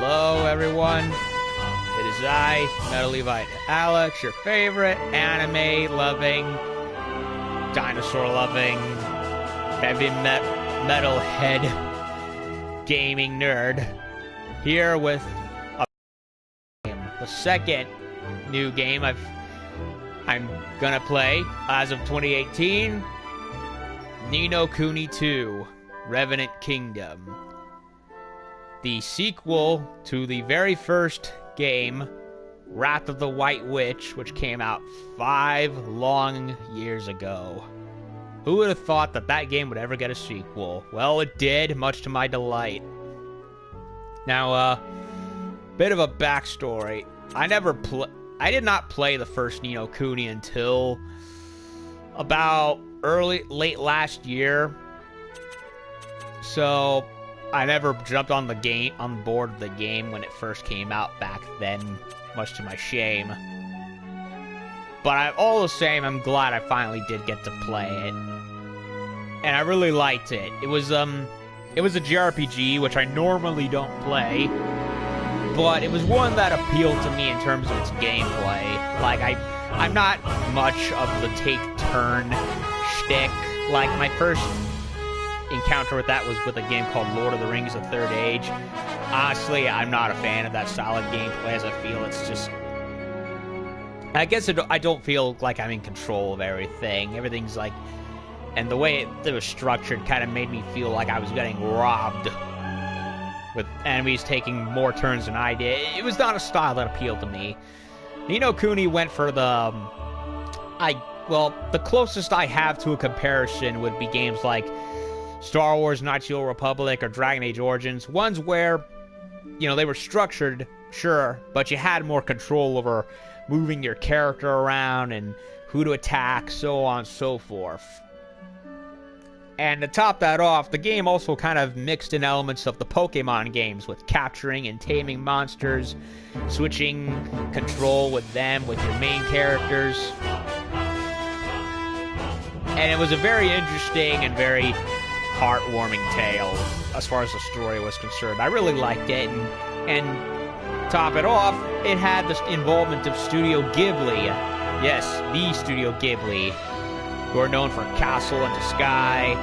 Hello, everyone. It is I, Metal Levite Alex, your favorite anime-loving, dinosaur-loving, heavy metalhead gaming nerd, here with a game. The second new game I'm gonna play as of 2018, Ni No Kuni 2, Revenant Kingdom. The sequel to the very first game, Wrath of the White Witch, which came out 5 long years ago. Who would have thought that that game would ever get a sequel? Well, it did, much to my delight. Now, bit of a backstory. I did not play the first Ni No Kuni until about late last year. So I never jumped on board of the game when it first came out back then, much to my shame. But all the same, I'm glad I finally did get to play it, and I really liked it. It was a JRPG, which I normally don't play, but it was one that appealed to me in terms of its gameplay. Like I'm not much of the take-turn shtick. Like my first encounter with that was with a game called Lord of the Rings: The Third Age. Honestly, I'm not a fan of that style of gameplay, as I feel it's just... I guess I don't feel like I'm in control of everything. Everything's like... And the way it was structured kind of made me feel like I was getting robbed, with enemies taking more turns than I did. It was not a style that appealed to me. Ni No Kuni went for the... the closest I have to a comparison would be games like Star Wars Knights of the Old Republic or Dragon Age Origins. Ones where, they were structured, sure, but you had more control over moving your character around and who to attack, so on and so forth. And to top that off, the game also kind of mixed in elements of the Pokemon games with capturing and taming monsters, switching control with them, with your main characters. And it was a very interesting and very heartwarming tale as far as the story was concerned. I really liked it, and top it off, it had the involvement of Studio Ghibli. Yes, the Studio Ghibli, who are known for Castle in the Sky,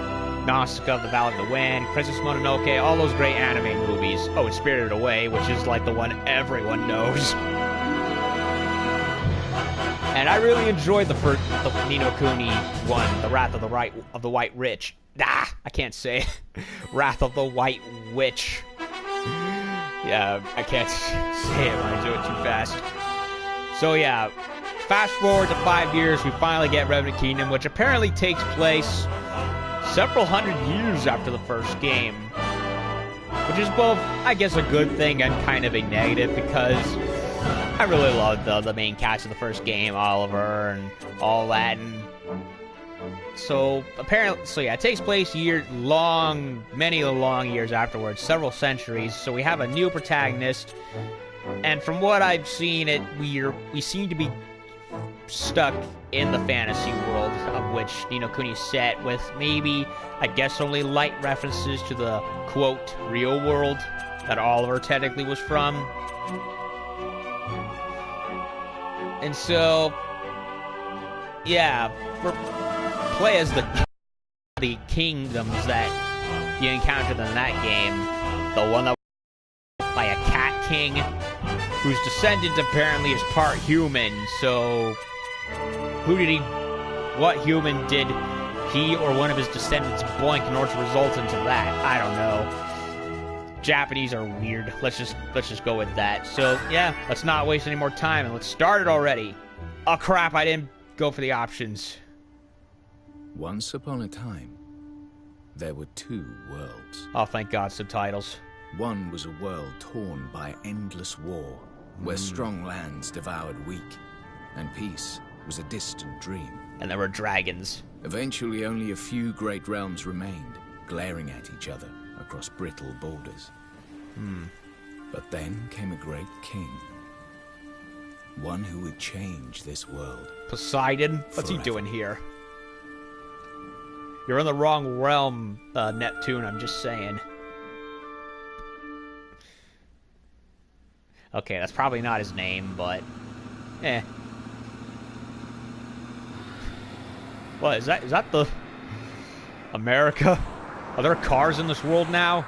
Nausicaa, The Valley of the Wind, Princess Mononoke, all those great anime movies. Oh, and Spirited Away, which is like the one everyone knows. And I really enjoyed the Ni No Kuni one, the Wrath of the White Witch. I can't say it. Wrath of the White Witch. Yeah, I can't say it when I do it too fast. So yeah, fast forward to 5 years, we finally get Revenant Kingdom, which apparently takes place several hundred years after the first game. Which is both, I guess, a good thing and kind of a negative, because I really loved the main cast of the first game, Oliver and all that, and so it takes place many long years afterwards, several centuries. So we have a new protagonist, and from what I've seen, we seem to be stuck in the fantasy world of which Ni No Kuni is set, with maybe, I guess, only light references to the quote real world that Oliver technically was from. And so, yeah, play as the kingdoms that you encountered in that game. The one that was by a cat king, whose descendant apparently is part human. So, what human did he or one of his descendants boink in order to result into that? I don't know. Japanese are weird. Let's just go with that. So yeah, let's not waste any more time and let's start it already. Oh crap, I didn't go for the options. Once upon a time, there were 2 worlds. Oh, thank God, subtitles. One was a world torn by endless war, where strong lands devoured weak, and peace was a distant dream. And there were dragons. Eventually, only a few great realms remained, glaring at each other across brittle borders. But then came a great king. One who would change this world. Poseidon? What's he doing here? You're in the wrong realm, Neptune, I'm just saying. Okay, that's probably not his name, but... Eh. What, is that the... America? Are there cars in this world now?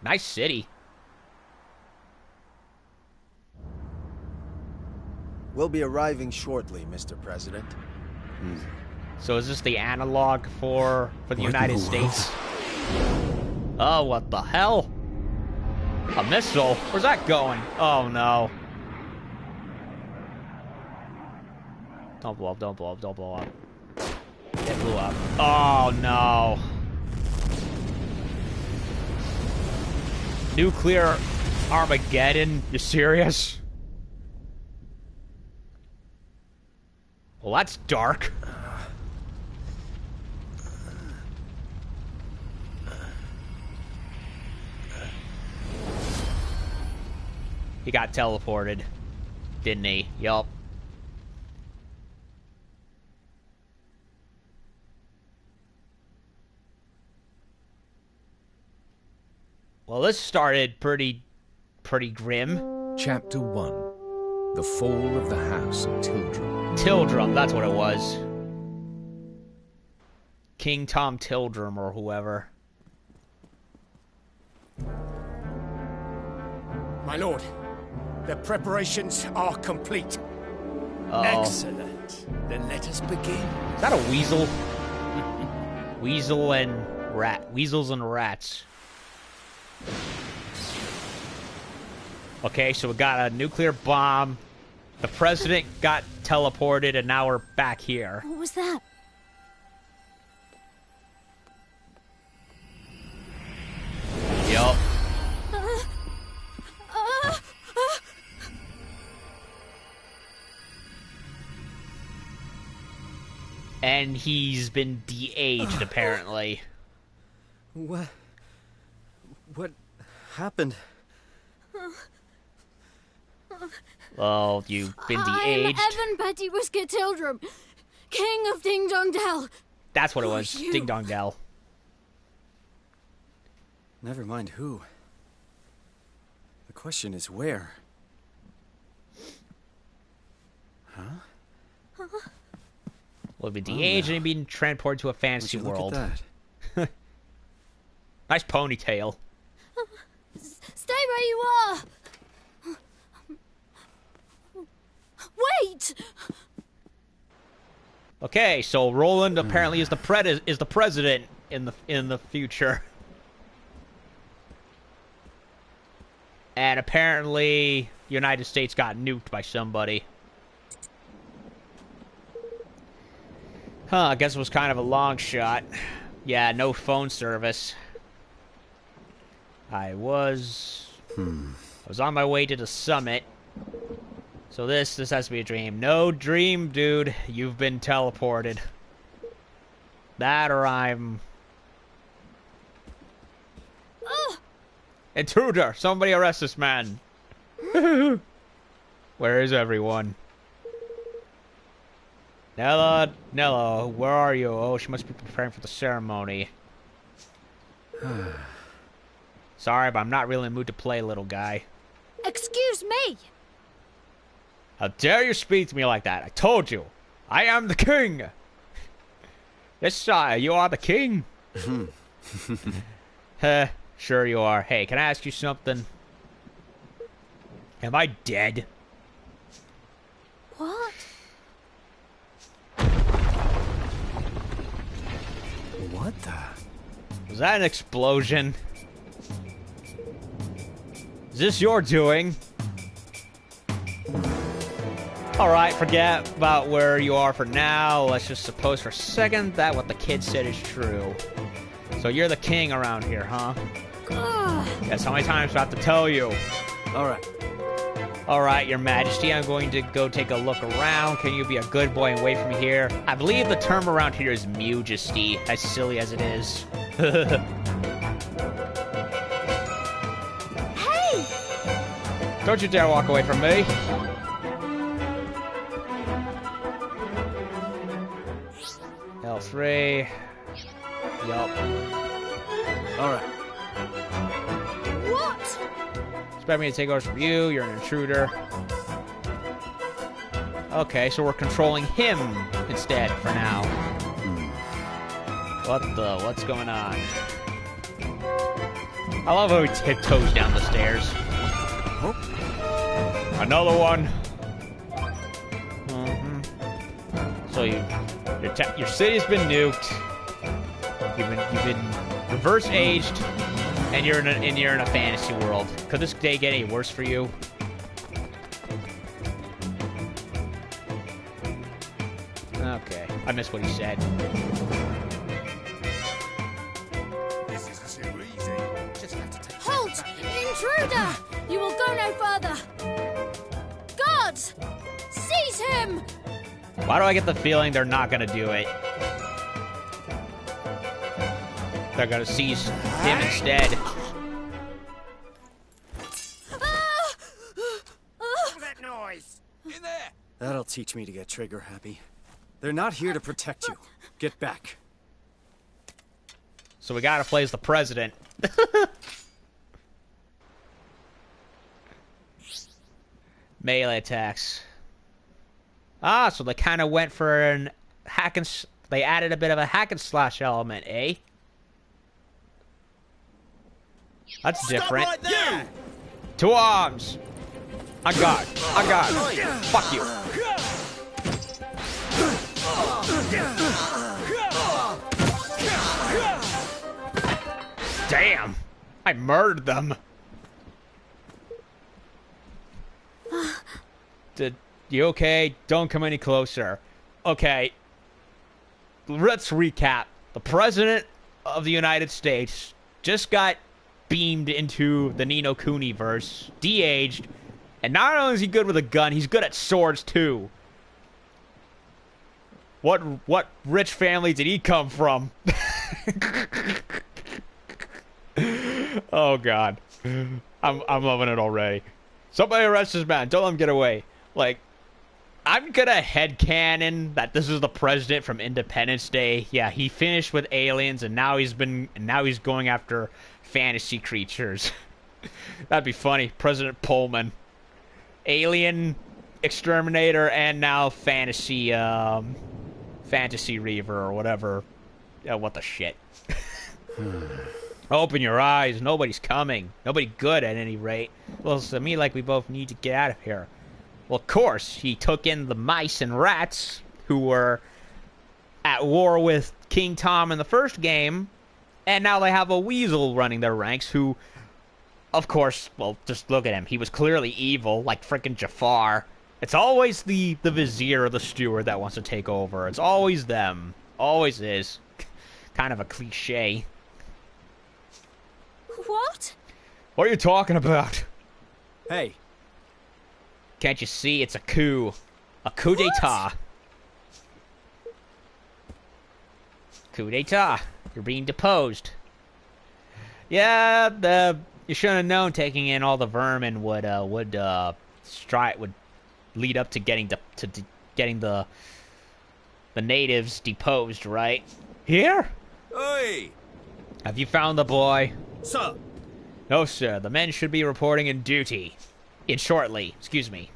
Nice city. We'll be arriving shortly, Mr. President. So is this the analog for the United States? Oh, what the hell? A missile? Where's that going? Oh, no. Don't blow up, don't blow up, don't blow up. It blew up. Oh, no. Nuclear Armageddon? You serious? Well, that's dark. He got teleported, didn't he? Yup. Well, this started pretty grim. Chapter 1. The Fall of the House of Tildrum. Tildrum, that's what it was. King Tom Tildrum or whoever. My lord, the preparations are complete. Uh-oh. Excellent. Then let us begin. Is that a weasel? Weasels and rats. Okay, so we got a nuclear bomb. The president got teleported, and now we're back here. What was that? Yup. And he's been de-aged, apparently. What happened? Oh, you've been de-aged. I'm Evan Petty Whisker Tildrum, King of Ding Dong Dell. That's what it Who are was. you? Ding Dong Dell. Never mind who. The question is where. Huh? Well, he'd been de-aged no. and he'd been transported to a Would fantasy you look world. at that? Nice ponytail. Stay where you are. Wait! Okay, so Roland apparently is the president in the future. And apparently the United States got nuked by somebody. Huh, I guess it was kind of a long shot. Yeah, no phone service. I was on my way to the summit. So this has to be a dream. No dream, dude. You've been teleported. That or I'm... Intruder! Somebody arrest this man! Where is everyone? Nella, where are you? Oh, she must be preparing for the ceremony. Sorry, but I'm not really in the mood to play, little guy. Excuse me! How dare you speak to me like that? I told you! I am the king! Yes, sire, you are the king! Heh, sure you are. Hey, can I ask you something? Am I dead? What? What the? Was that an explosion? Is this your doing? Alright, forget about where you are for now. Let's just suppose for a second that what the kid said is true. So you're the king around here, huh? Yes, how many times do I have to tell you? Alright. Alright, your majesty, I'm going to go take a look around. Can you be a good boy and wait for me here? I believe the term around here is mujesty, as silly as it is. Hey! Don't you dare walk away from me. L3. Yup. Alright. Expect me to take orders from you. You're an intruder. Okay, so we're controlling him instead for now. What's going on? I love how he tiptoes down the stairs. Oh. Another one. So your city's been nuked. You've been reverse aged, and you're in a fantasy world. Could this day get any worse for you? Okay, I missed what he said. This is too easy. Just have to take. Halt! Intruder! You will go no further! Guards! Seize him! Why do I get the feeling they're not gonna do it? They're gonna seize him instead. What's that noise? In there. That'll teach me to get trigger happy. They're not here to protect you. Get back. So we gotta play as the president. Melee attacks. Ah, so they kind of went for an hack and... They added a bit of a hack and slash element, eh? That's different. Right there. To arms! On guard. On guard. Fuck you. Damn! I murdered them. You okay? Don't come any closer. Okay. Let's recap. The President of the United States just got beamed into the Ni No Kuni verse, de-aged, and not only is he good with a gun, he's good at swords too. What rich family did he come from? Oh god. I'm loving it already. Somebody arrest this man. Don't let him get away. Like, I'm gonna headcanon that this is the president from Independence Day. Yeah, he finished with aliens and now he's going after fantasy creatures. That'd be funny. President Pullman. Alien exterminator and now fantasy reaver or whatever. What the shit. Open your eyes. Nobody's coming. Nobody good at any rate. Well, to me, like we both need to get out of here. Well, of course, he took in the mice and rats who were at war with King Tom in the first game, and now they have a weasel running their ranks who, of course, well, just look at him. He was clearly evil, like frickin' Jafar. It's always the vizier or the steward that wants to take over. It's always them. Always is. Kind of a cliche. What? What are you talking about? Hey. Can't you see? It's a coup. A coup d'etat. Coup d'etat. You're being deposed. Yeah, you should have known taking in all the vermin would lead up to getting the natives deposed, right? Here? Oi! Have you found the boy? Sir! No, sir. The men should be reporting in duty. Shortly. Excuse me.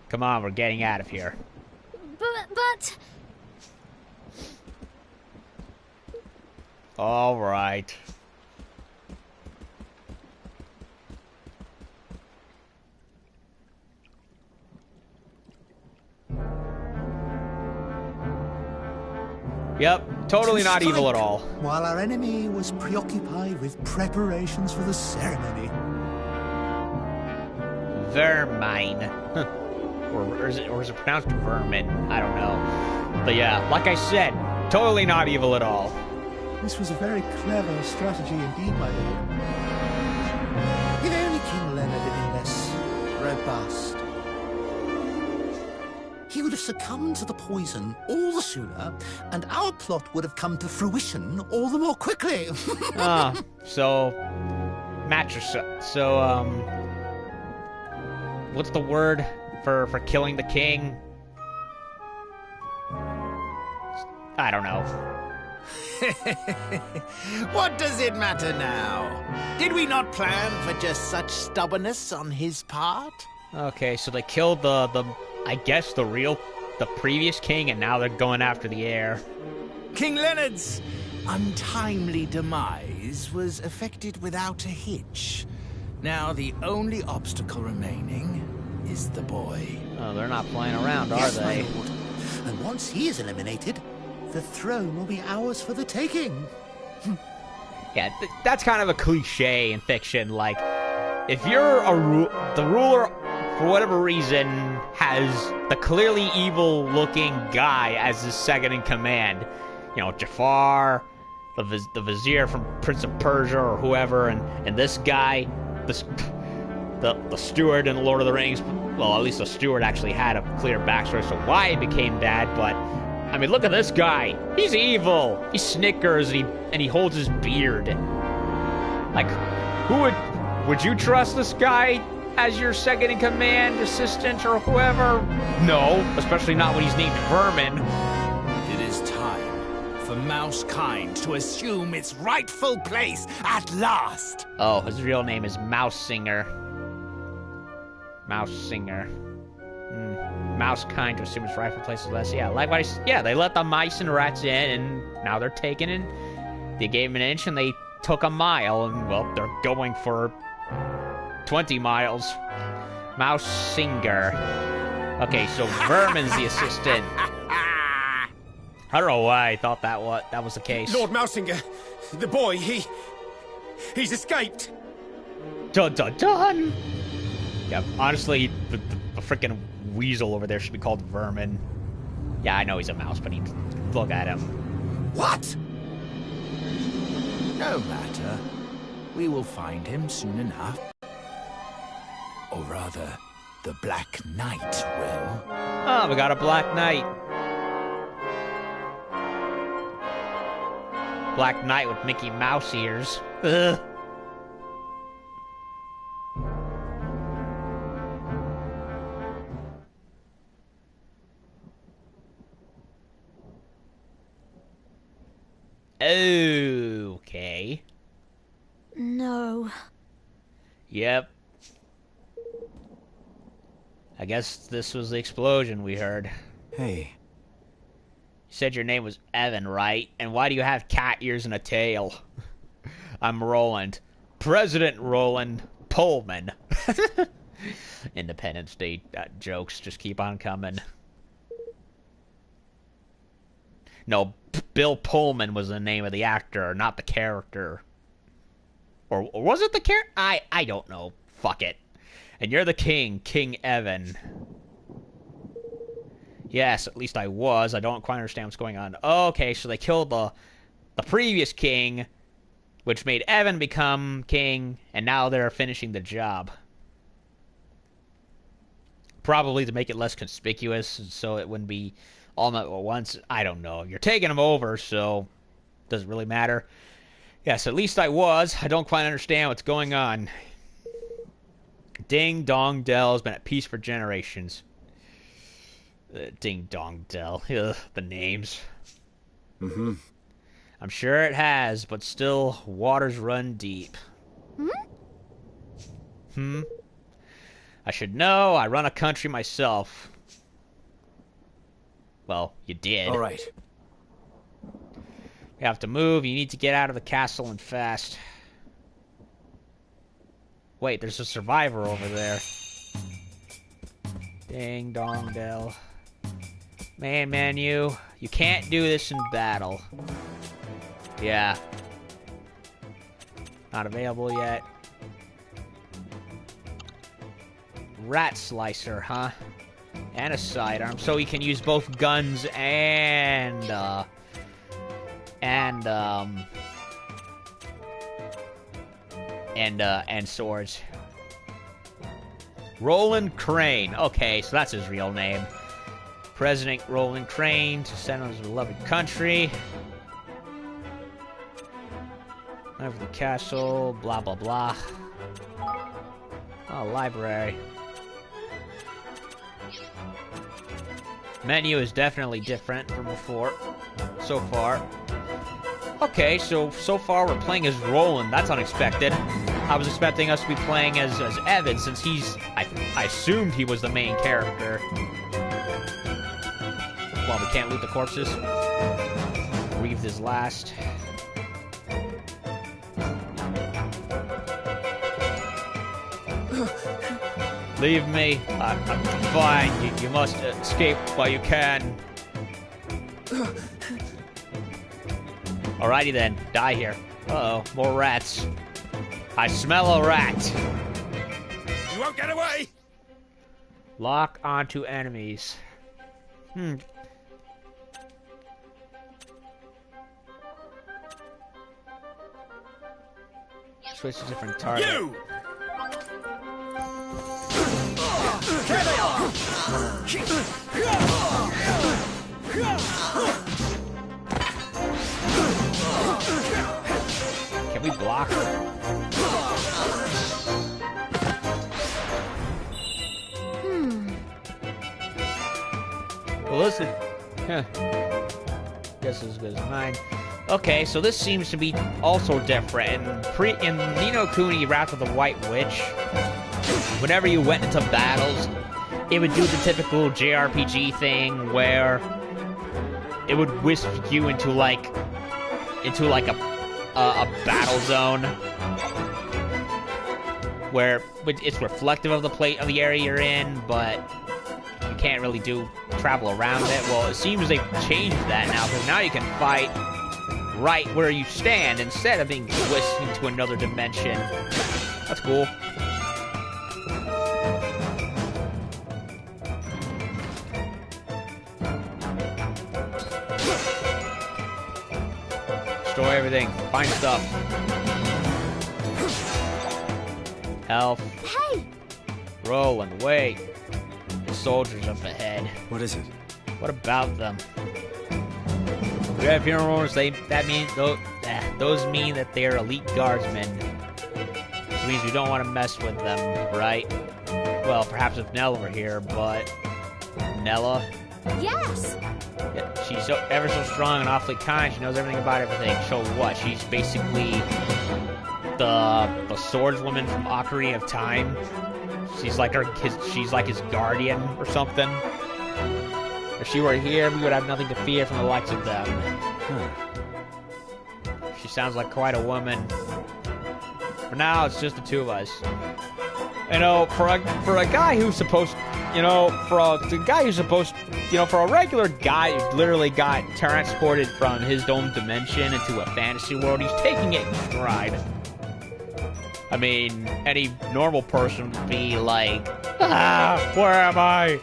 Come on, we're getting out of here. But... All right. Yep, totally not evil at all. While our enemy was preoccupied with preparations for the ceremony. Vermine. Huh. Or is it pronounced vermin? I don't know. But yeah, like I said, totally not evil at all. This was a very clever strategy indeed, my lord. If only King Leonard had been less robust. He would have succumbed to the poison all the sooner, and our plot would have come to fruition all the more quickly. What's the word for killing the king? I don't know. What does it matter now? Did we not plan for just such stubbornness on his part? Okay, so they killed I guess the previous king, and now they're going after the heir. King Leonard's untimely demise was effected without a hitch. Now the only obstacle remaining is the boy. Oh, they're not playing around, are Yes, they? my lord. And once he is eliminated, the throne will be ours for the taking. Yeah, that's kind of a cliche in fiction. Like, if you're the ruler, for whatever reason, has the clearly evil-looking guy as his second in command, you know, Jafar, the vizier from Prince of Persia or whoever, and this guy, the steward in Lord of the Rings. Well, at least the steward actually had a clear backstory as to why he became bad, but I mean, look at this guy. He's evil. He snickers and he holds his beard. Like, would you trust this guy as your second in command, assistant, or whoever? No, especially not when he's named Vermin. It is time for Mousekind to assume its rightful place at last. Oh, his real name is Mousesinger. Mousesinger. Mousekind to assume its rightful place at last. Yeah, likewise. Yeah, they let the mice and rats in, and now they're taken in. They gave him an inch, and they took a mile, and well, they're going for 20 miles. Mousesinger. Okay, so Vermin's the assistant. I don't know why I thought that was the case. Lord Mousinger, the boy, he's escaped. Dun dun dun! Yeah, honestly, the freaking weasel over there should be called Vermin. Yeah, I know he's a mouse, but look at him. What? No matter. We will find him soon enough. Or rather, the Black Knight will. Oh, we got a Black Knight. Black Knight with Mickey Mouse ears. Ugh. Okay. No. Yep. I guess this was the explosion we heard. Hey, You said your name was Evan, right? And why do you have cat ears and a tail? I'm Roland. President Roland Pullman. Independence Day jokes just keep on coming. No, Bill Pullman was the name of the actor, not the character. Or was it the character? I don't know. Fuck it. And you're the king, King Evan. Yes, at least I was. I don't quite understand what's going on. Okay, so they killed the previous king, which made Evan become king, and now they're finishing the job. Probably to make it less conspicuous, so it wouldn't be all at once. I don't know. You're taking him over, so does it really matter? Yes, at least I was. I don't quite understand what's going on. Ding Dong Dell has been at peace for generations. Ding Dong Dell. Ugh, the names. I'm sure it has, but still, waters run deep. I should know. I run a country myself. Well, you did. all right. You have to move. You need to get out of the castle and fast. Wait, there's a survivor over there. Ding dong dell. Man menu. You can't do this in battle. Yeah. Not available yet. Rat slicer, huh? And a sidearm, so he can use both guns and swords. Roland Crane. Okay, so that's his real name. President Roland Crane to send on his beloved country. Over the castle, blah blah blah. Oh, library. Menu is definitely different from before, so far. Okay, so far we're playing as Roland. That's unexpected. I was expecting us to be playing as Evan, since I assumed he was the main character. Well, we can't loot the corpses. Reeve is last. Leave me. I'm fine. You must escape while you can. Alrighty then. Die here. Uh-oh. More rats. I smell a rat. You won't get away! Lock onto enemies. Switch to different target. You! There they are! Can we block her? Well, listen. Huh. Guess as good as mine. Okay, so this seems to be also different. In Ni No Kuni, Wrath of the White Witch, whenever you went into battles, it would do the typical JRPG thing where it would whisk you into like a battle zone where it's reflective of the area you're in, but you can't really travel around it. Well, it seems they've changed that now, because now you can fight right where you stand instead of being whisked into another dimension. That's cool. Destroy everything. Find stuff. Health. Hey! Roland, wait. The soldiers up ahead. What is it? What about them? We have heroes. Those mean that they are elite guardsmen. Which means we don't want to mess with them, right? Well, perhaps with Nella over here, but Nella. Yes! Yeah, she's ever so strong and awfully kind. She knows everything about everything. So what? She's basically the swordswoman from Ocarina of Time. She's like his guardian or something. If she were here, we would have nothing to fear from the likes of them. She sounds like quite a woman. For now, it's just the two of us. You know, for a guy who's supposed, for a regular guy who literally got transported from his own dimension into a fantasy world, he's taking it in stride. I mean, any normal person would be like, where am I?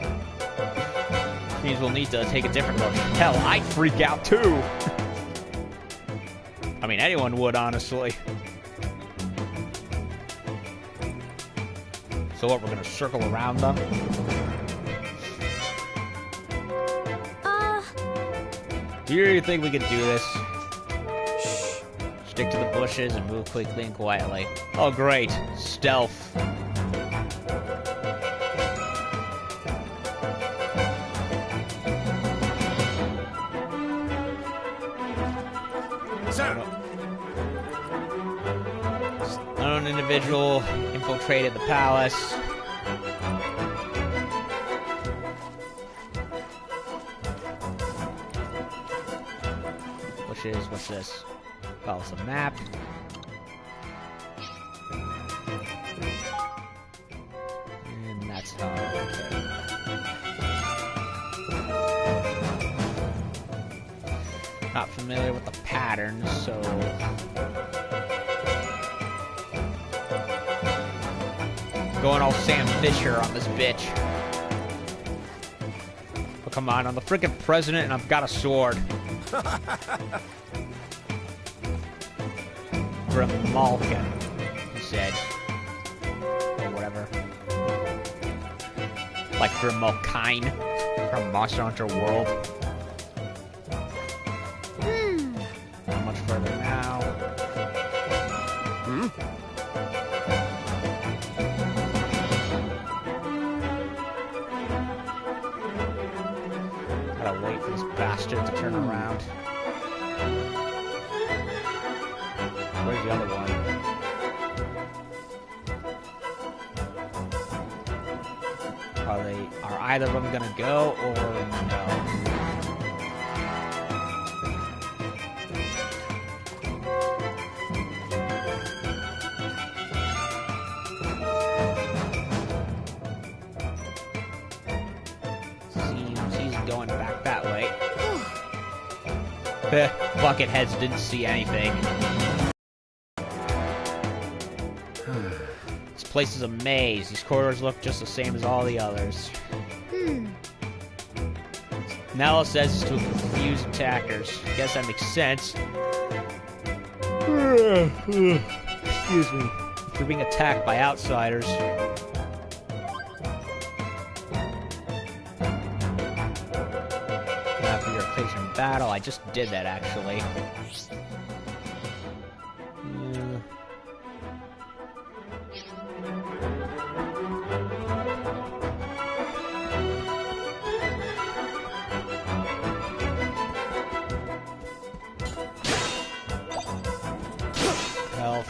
Means we'll need to take a different road. Hell, I'd freak out too. I mean, anyone would, honestly. So what, we're gonna circle around them? Do you really think we could do this? Shh. Stick to the bushes and move quickly and quietly. Oh, great. Stealth. Unknown individual infiltrated the palace. What's this? Oh, it's a map. And that's how. Okay. Not familiar with the patterns, so. Going all Sam Fisher on this bitch. Oh, come on, I'm the frickin' president and I've got a sword. Grimalkin, he said. Or whatever. Like Grimalkine from Monster Hunter World. Not much further now. Gotta wait for this bastard to turn around. Are either of them gonna go or no? He's going back that way. Bucketheads didn't see anything. This place is a maze. These corridors look just the same as all the others. Nella says it's to confuse attackers. Guess that makes sense. Excuse me. If you're being attacked by outsiders. After your place in battle, I just did that actually. Yeah. Health.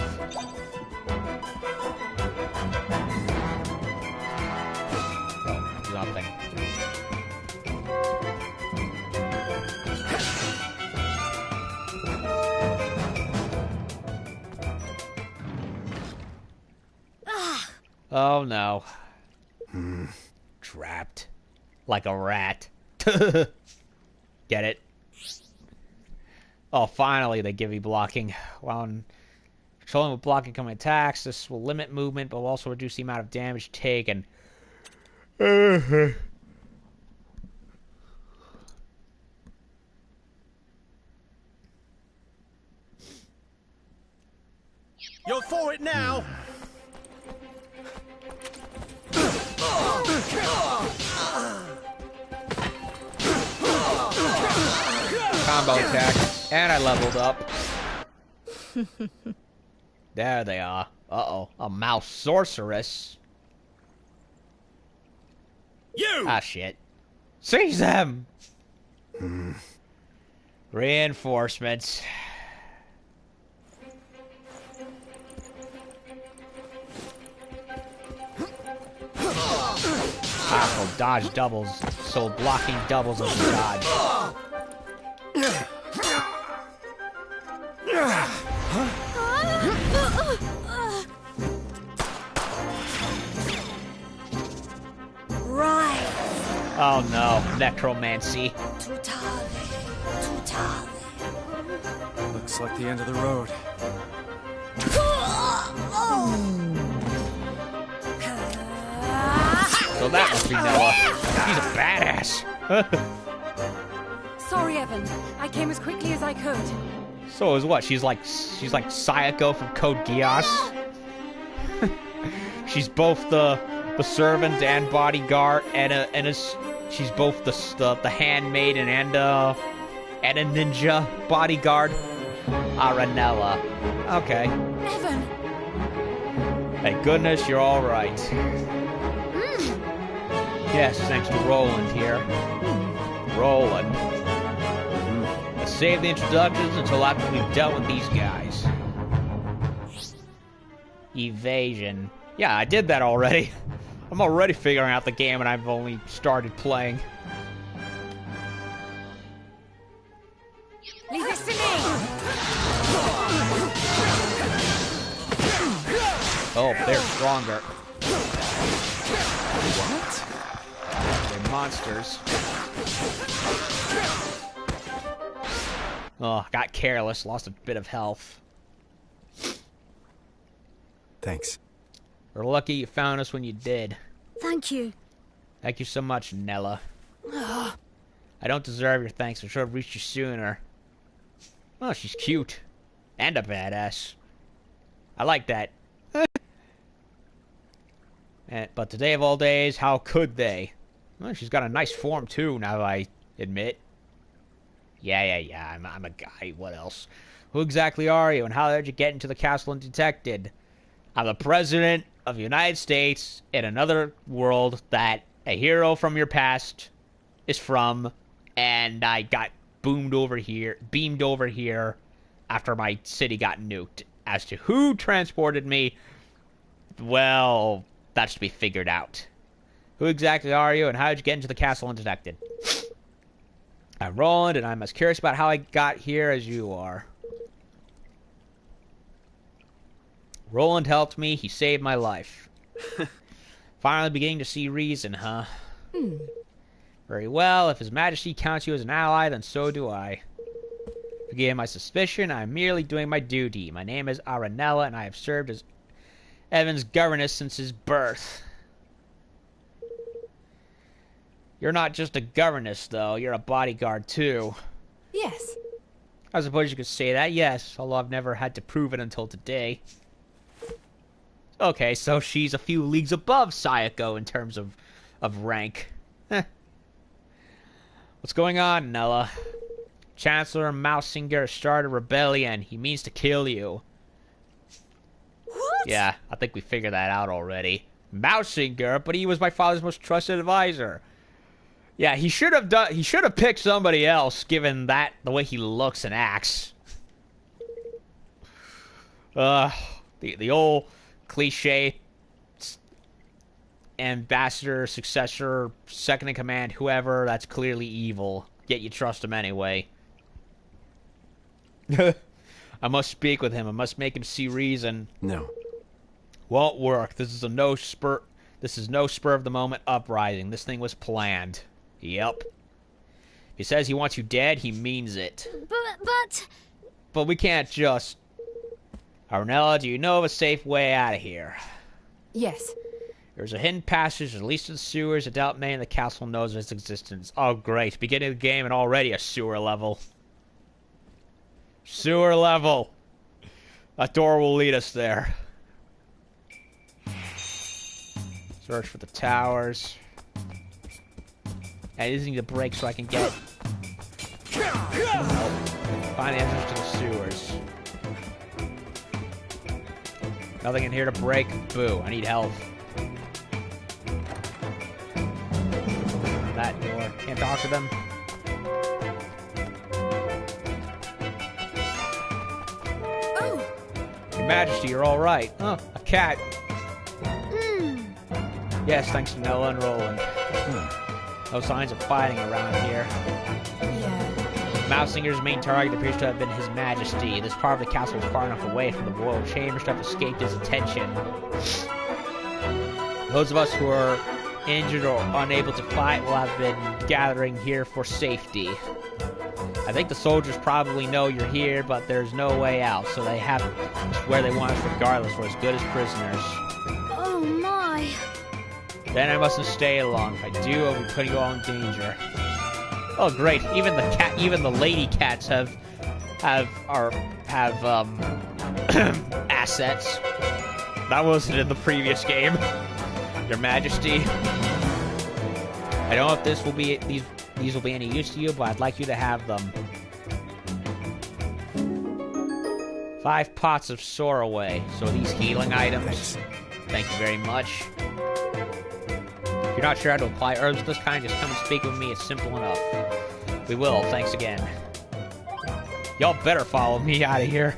Oh, nothing. Oh no. Trapped. Like a rat. Get it? Oh, finally they give you blocking. While controlling with blocking coming attacks, this will limit movement, but will also reduce the amount of damage taken. You're for it now! Combo attack. And I leveled up. There they are. Uh-oh. A mouse sorceress. You! Ah, shit. Seize them! Reinforcements. Powerful dodge doubles, so blocking doubles as you dodge. Right. Oh no, necromancy. Tutale. Tutale. Looks like the end of the road. So that must be Noah. He's a badass. Sorry, Evan. I came as quickly as I could. So is what? She's like Sayako from Code Geass. She's both the servant and bodyguard, and she's both the handmaiden and a ninja bodyguard. Aranella. Okay. Evan! Thank goodness you're all right. Yes, thanks to Roland here. Roland. Let's save the introductions until after we've dealt with these guys. Evasion. Yeah, I did that already. I'm already figuring out the game and I've only started playing. Leave this to me! Oh, they're stronger. What? They're monsters. Oh, got careless, lost a bit of health. Thanks. We're lucky you found us when you did. Thank you. Thank you so much, Nella. I don't deserve your thanks. I should have reached you sooner. Oh, she's cute. And a badass. I like that. But today of all days, how could they? Well, she's got a nice form, too, now I admit. Yeah, I'm a guy. What else? Who exactly are you, and how did you get into the castle undetected? I'm the president of the United States in another world that a hero from your past is from, and I got beamed over here after my city got nuked. As to who transported me, well, that's to be figured out. Who exactly are you, and how did you get into the castle undetected? I'm Roland, and I'm as curious about how I got here as you are. Roland helped me. He saved my life. Finally beginning to see reason, huh? Very well. If His Majesty counts you as an ally, then so do I. Forgive my suspicion. I am merely doing my duty. My name is Aranella, and I have served as Evan's governess since his birth. You're not just a governess, though. You're a bodyguard, too. Yes. I suppose you could say that, yes, although I've never had to prove it until today. Okay, so she's a few leagues above Sayako in terms of rank. Heh. What's going on, Nella? Chancellor Mausinger started a rebellion. He means to kill you. What? Yeah, I think we figured that out already. Mausinger, but he was my father's most trusted advisor. Yeah, he should have picked somebody else, given that the way he looks and acts. The old cliche ambassador, successor, second in command, whoever, that's clearly evil. Yet you trust him anyway. I must speak with him. I must make him see reason. No. Won't work. This is no spur of the moment uprising. This thing was planned. Yep. If he says he wants you dead, he means it. But we can't just... Arnella, do you know of a safe way out of here? Yes. There's a hidden passage, at least in the sewers. I doubt many in the castle knows of its existence. Oh, great. Beginning of the game and already a sewer level. Sewer level. That door will lead us there. Search for the towers. I just need a break so I can get... Find the entrance to the sewers. Nothing in here to break. Boo, I need help. That door. Can't talk to them. Oh! Your Majesty, you're all right. Oh, a cat. Yes, thanks to Nella and Roland. No signs of fighting around here. Yeah. Mausinger's main target appears to have been His Majesty. This part of the castle is far enough away from the royal chambers to have escaped his attention. Those of us who are injured or unable to fight will have been gathering here for safety. I think the soldiers probably know you're here, but there's no way out, so they have us where they want us regardless. We're as good as prisoners. Oh my. Then I mustn't stay long. If I do, I'll be putting you all in danger. Oh, great! Even the lady cats have assets. That wasn't in the previous game. Your Majesty. I don't know if this will be these will be any use to you, but I'd like you to have them. 5 pots of Soraway. So these healing items. Thank you very much. If you're not sure how to apply herbs of this kind, just come and speak with me. It's simple enough. We will. Thanks again. Y'all better follow me out of here.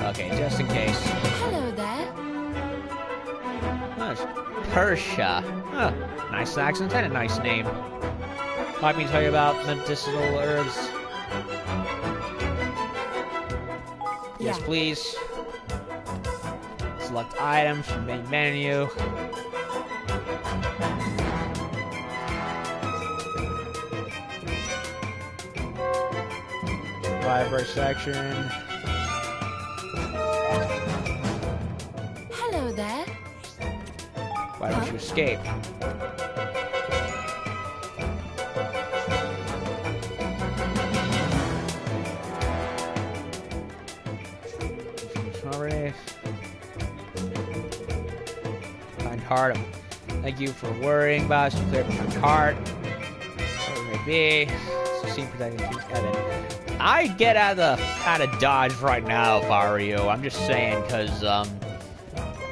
Okay, just in case. Hello there. Oh, it's Persia. Huh. Nice accent and a nice name. Let me tell you about medicinal herbs. Yes, Yeah. please. Select items from main menu. Library section. Hello there. Why don't you escape? Already. Kind heart. Thank you for worrying about us. Clear my heart. Whatever it may be. Succeed protecting Evan. I'd get out of Dodge right now if I were you. I'm just saying, because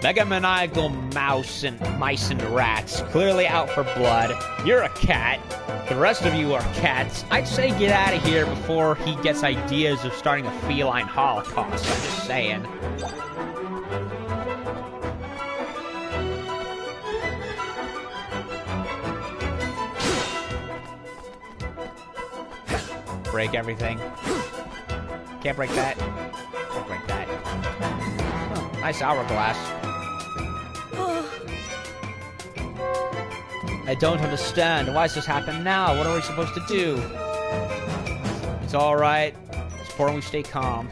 Mega Maniacal mice and rats, clearly out for blood. You're a cat. The rest of you are cats. I'd say get out of here before he gets ideas of starting a feline holocaust. I'm just saying. break everything. Can't break that. Can't break that. Oh, nice hourglass. I don't understand. Why does this happen now? What are we supposed to do? It's alright. It's important we stay calm.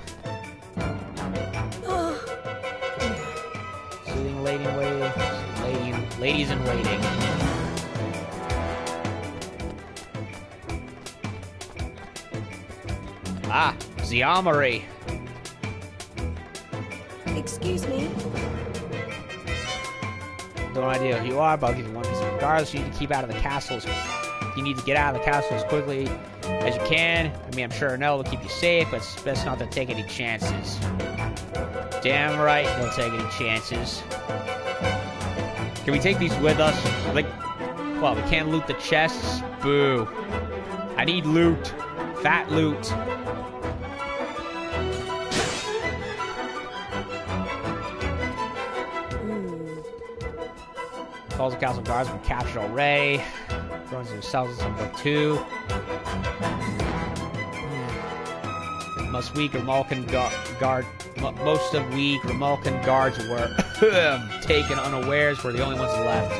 Soothing ladies in waiting. Ah, the armory. Excuse me? No idea who you are, but I'll give you one piece of regardless. You need to keep out of the castles. You need to get out of the castle as quickly as you can. I mean, I'm sure Nell will keep you safe, but it's best not to take any chances. Damn right, don't take any chances. Can we take these with us? Like, well, we can't loot the chests. Boo. I need loot. Fat loot. Calls the castle guards were captured already. Throws themselves in some 2. Most of weak Grimalkin guards were taken unawares. We're the only ones left.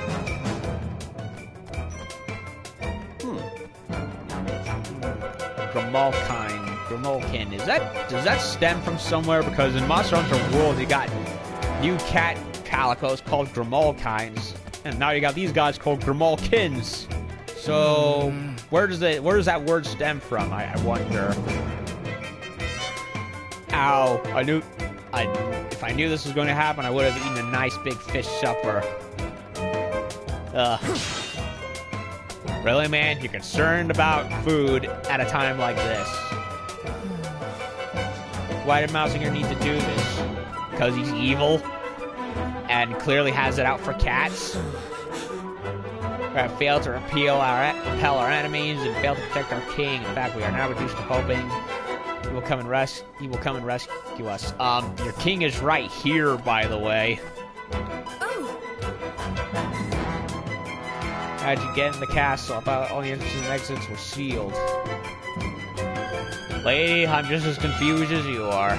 Grimalkin. Does that stem from somewhere? Because in Monster Hunter World, you got new cat calicos called Grimalkins, and now you got these guys called Grimalkins. So where does that word stem from? I wonder. Ow! If I knew this was going to happen, I would have eaten a nice big fish supper. Ugh. Really, man? You're concerned about food at a time like this? Why did Mousinger need to do this? Because he's evil? And clearly has it out for cats? We have failed to repel our enemies and failed to protect our king. In fact, we are now reduced to hoping he will come and rescue us. Your king is right here, by the way. How'd you get in the castle? I thought all the entrances and exits were sealed. Lady, I'm just as confused as you are.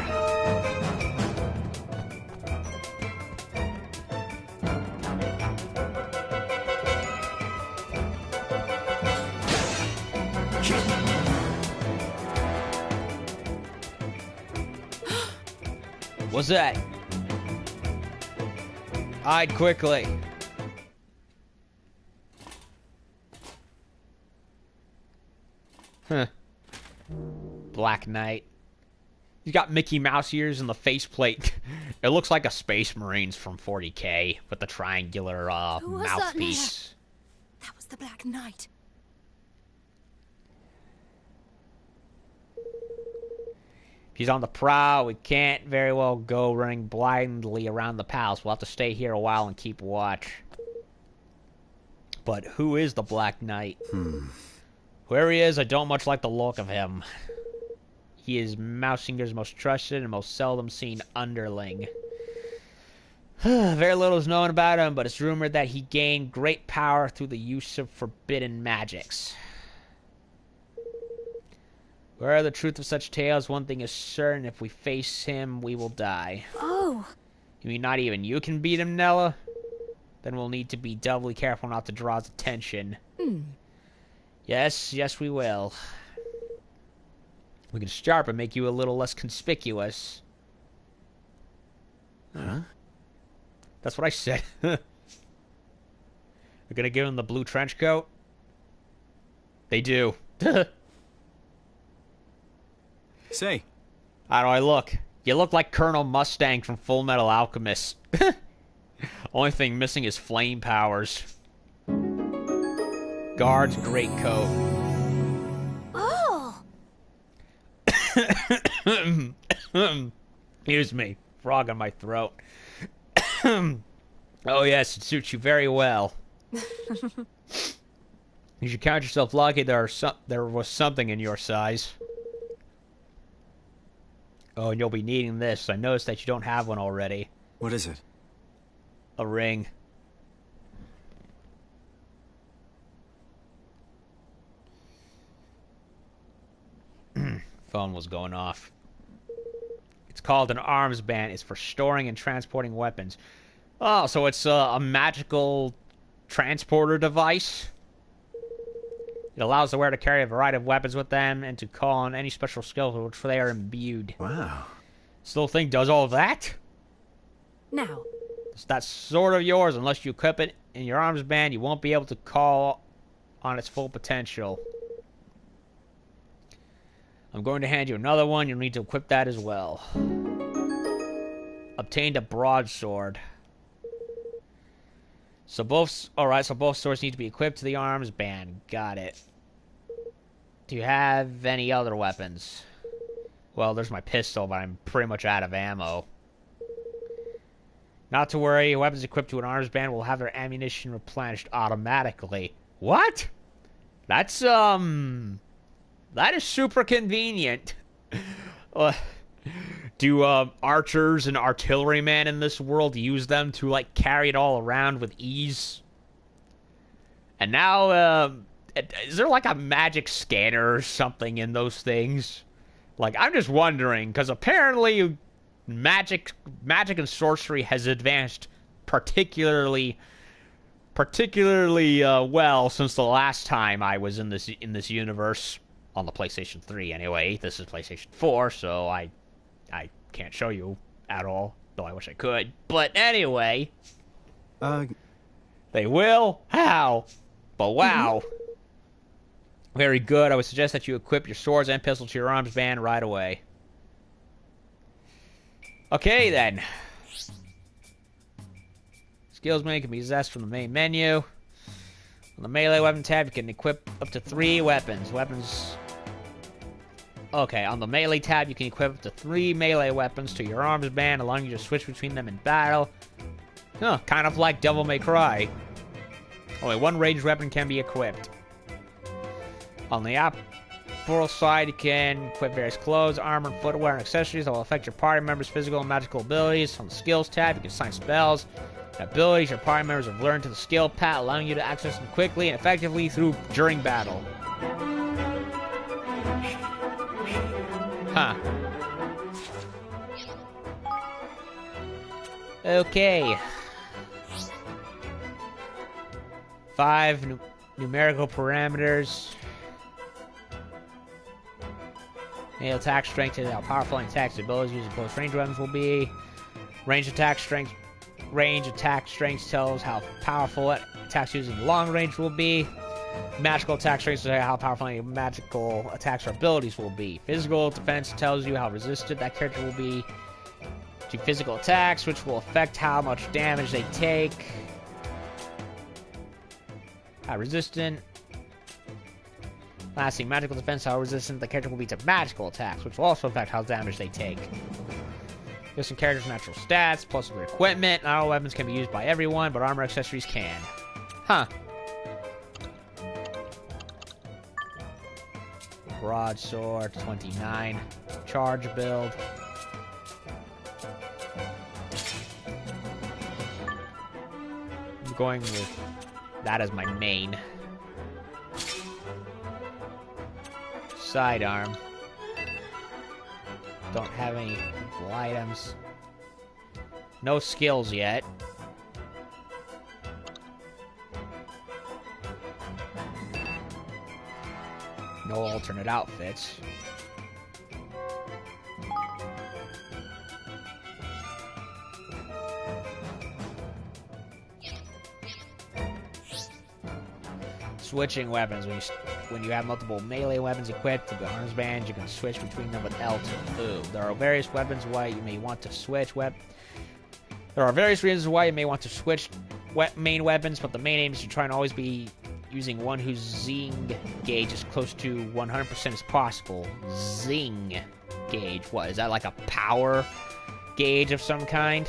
What's that? Hide quickly. Huh. Black Knight. He's got Mickey Mouse ears and the faceplate. It looks like a Space Marines from 40K with the triangular mouthpiece. That was the Black Knight. He's on the prowl. We can't very well go running blindly around the palace. We'll have to stay here a while and keep watch. But who is the Black Knight? Whoever he is, I don't much like the look of him. He is Mousinger's most trusted and most seldom seen underling. Very little is known about him, but it's rumored that he gained great power through the use of forbidden magics. Where the truth of such tales, one thing is certain: if we face him, we will die. Oh. You mean not even you can beat him, Nella? Then we'll need to be doubly careful not to draw his attention. Yes, we will. We can sharp and make you a little less conspicuous. Huh? That's what I said. We're gonna give him the blue trench coat? They do. Say. How do I look? You look like Colonel Mustang from Full Metal Alchemist. Only thing missing is flame powers. Guard's greatcoat. Oh. Excuse me. Frog on my throat. Oh yes, it suits you very well. You should count yourself lucky there was something in your size. Oh, and you'll be needing this. I noticed that you don't have one already. What is it? A ring. Phone was going off. It's called an arms band. It's for storing and transporting weapons. Oh, so it's a magical transporter device. It allows the wearer to carry a variety of weapons with them and to call on any special skills with which they are imbued. Wow. This little thing does all of that? Now, That's sort of yours. Unless you equip it in your arms band, you won't be able to call on its full potential. I'm going to hand you another one. You'll need to equip that as well. Obtained a broadsword. So both swords need to be equipped to the arms band. Got it. Do you have any other weapons? Well, there's my pistol, but I'm pretty much out of ammo. Not to worry, weapons equipped to an arms band will have their ammunition replenished automatically. What? That's, that is super convenient. Do archers and artillerymen in this world use them to, like, carry it all around with ease? And now, is there, like, a magic scanner or something in those things? Like, I'm just wondering, because apparently magic and sorcery has advanced particularly well since the last time I was in this universe. On the PlayStation 3, anyway. This is PlayStation 4, so I can't show you at all, though I wish I could. But anyway, they will? How? But wow. Very good. I would suggest that you equip your swords and pistols to your arms band right away. Okay, then. Skills menu can be accessed from the main menu. On the melee weapon tab, you can equip up to 3 weapons. Okay, on the melee tab, you can equip up to 3 melee weapons to your arms band, allowing you to switch between them in battle. Huh, kind of like Devil May Cry. Only 1 ranged weapon can be equipped. On the upper side, you can equip various clothes, armor, footwear, and accessories that will affect your party members' physical and magical abilities. On the skills tab, you can assign spells and abilities your party members have learned to the skill pad, allowing you to access them quickly and effectively during battle. Huh. Okay. 5 numerical parameters. Melee attack strength is how powerful any attacks abilities using close range weapons will be. Range attack strength tells how powerful attacks using long range will be. Magical attack strength tells how powerful any magical attacks or abilities will be. Physical defense tells you how resistant that character will be to physical attacks, which will affect how much damage they take. How resistant. Lastly, magical defense, how resistant the character will be to magical attacks, which will also affect how damage they take. There's some characters' natural stats, plus their equipment. Not all weapons can be used by everyone, but armor accessories can. Huh. Broadsword, 29. Charge build. I'm going with that as my main. Sidearm. Don't have any cool items. No skills yet. No alternate outfits. Switching weapons. When you have multiple melee weapons equipped to the arms band, you can switch between them with L2. Ooh, there are various reasons why you may want to switch main weapons, but the main aim is to try and always be using one whose zing gauge is close to 100% as possible. Zing gauge. What, is that like a power gauge of some kind?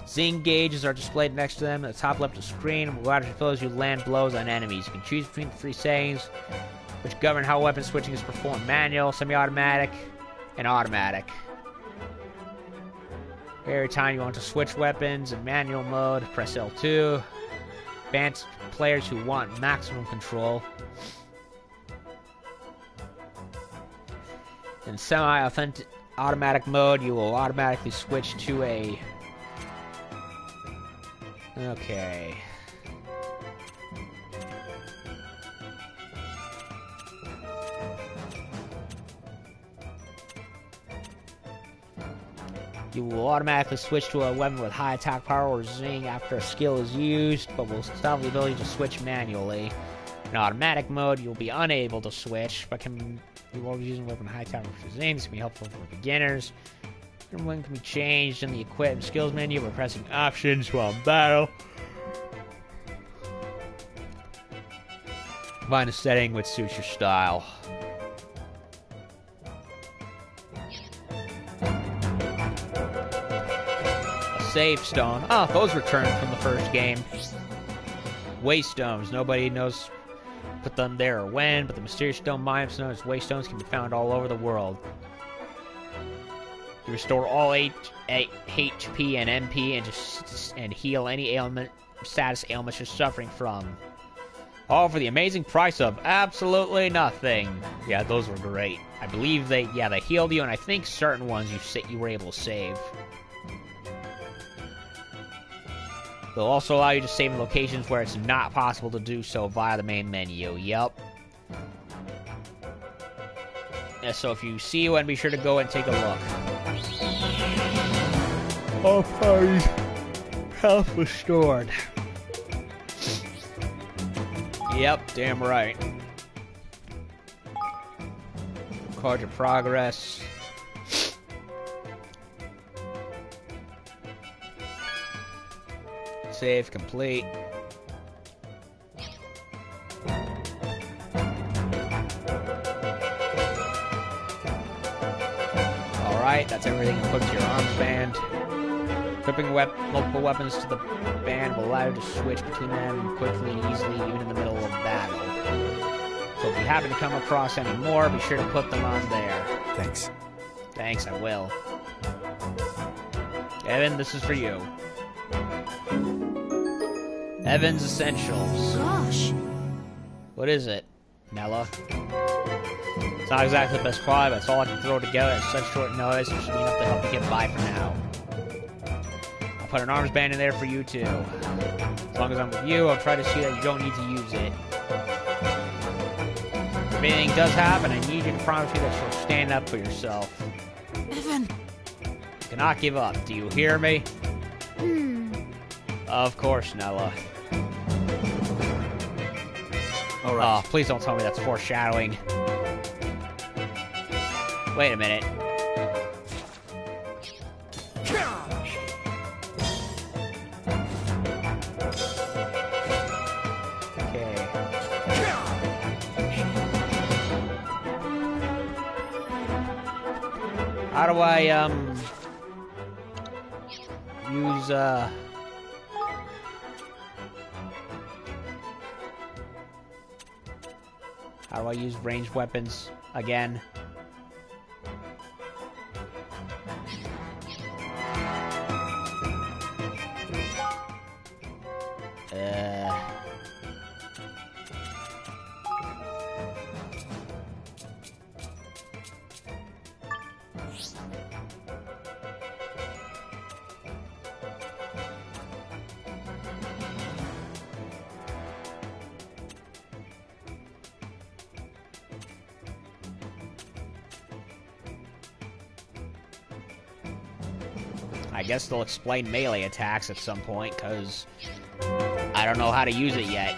Zing gauges are displayed next to them at the top left of the screen and will automatically fill as you land blows on enemies. You can choose between the 3 settings, which govern how weapon switching is performed: manual, semi-automatic, and automatic. Every time you want to switch weapons in manual mode, press L2. Advanced players who want maximum control In semi-automatic mode, you will automatically switch to a... Okay. You will automatically switch to a weapon with high attack power or zing after a skill is used, but will still have the ability to switch manually. In automatic mode, you'll be unable to switch, but you always using a weapon with high attack for zing. This can be helpful for beginners. Your weapon can be changed in the equip and skills menu by pressing options while in battle. Find a setting which suits your style. Save stone. Oh, those returned from the first game. Waste stones. Nobody knows put them there or when, but the mysterious stone mines known as waste stones can be found all over the world. You restore all HP and MP and heal any status ailments you're suffering from. All for the amazing price of absolutely nothing. Yeah, those were great. I believe they healed you, and I think certain ones you were able to save. They'll also allow you to save in locations where it's not possible to do so via the main menu. Yep. Yeah, so if you see one, be sure to go and take a look. All parties. Health restored. Yep, damn right. Record your progress. Save complete. Alright, that's everything equipped to your arms band. Equipping multiple weapons to the band will allow you to switch between them quickly and easily, even in the middle of battle. So if you happen to come across any more, be sure to put them on there. Thanks. Thanks, I will. Evan, this is for you. Evan's Essentials. Gosh. What is it, Nella? It's not exactly the best quality, but it's all I can throw together at such short notice. It should be enough to help you get by for now. I'll put an arms band in there for you, too. As long as I'm with you, I'll try to see that you don't need to use it. If anything does happen, I need you to promise me that you'll stand up for yourself. Evan. You cannot give up. Do you hear me? Of course, Nella. Alright. Oh, please don't tell me that's foreshadowing. Wait a minute. Okay. How do I, use, how do I use ranged weapons again? I guess they'll explain melee attacks at some point, because I don't know how to use it yet.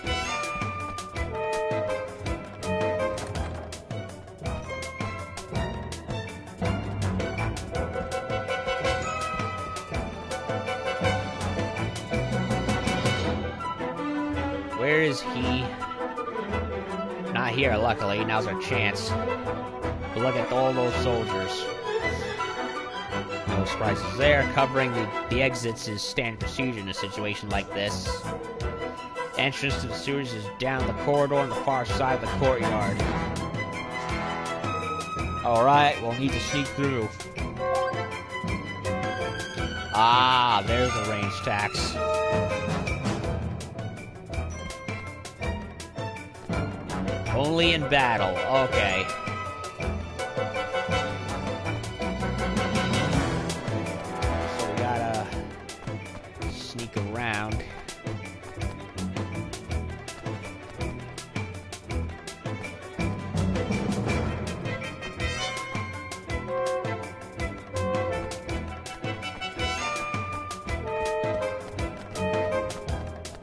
Where is he? Not here, luckily. Now's our chance. But look at all those soldiers. No surprises there. Covering the exits is standard procedure in a situation like this. Entrance to the sewers is down the corridor on the far side of the courtyard. Alright, we'll need to sneak through. Ah, there's the range tax. Only in battle. Okay.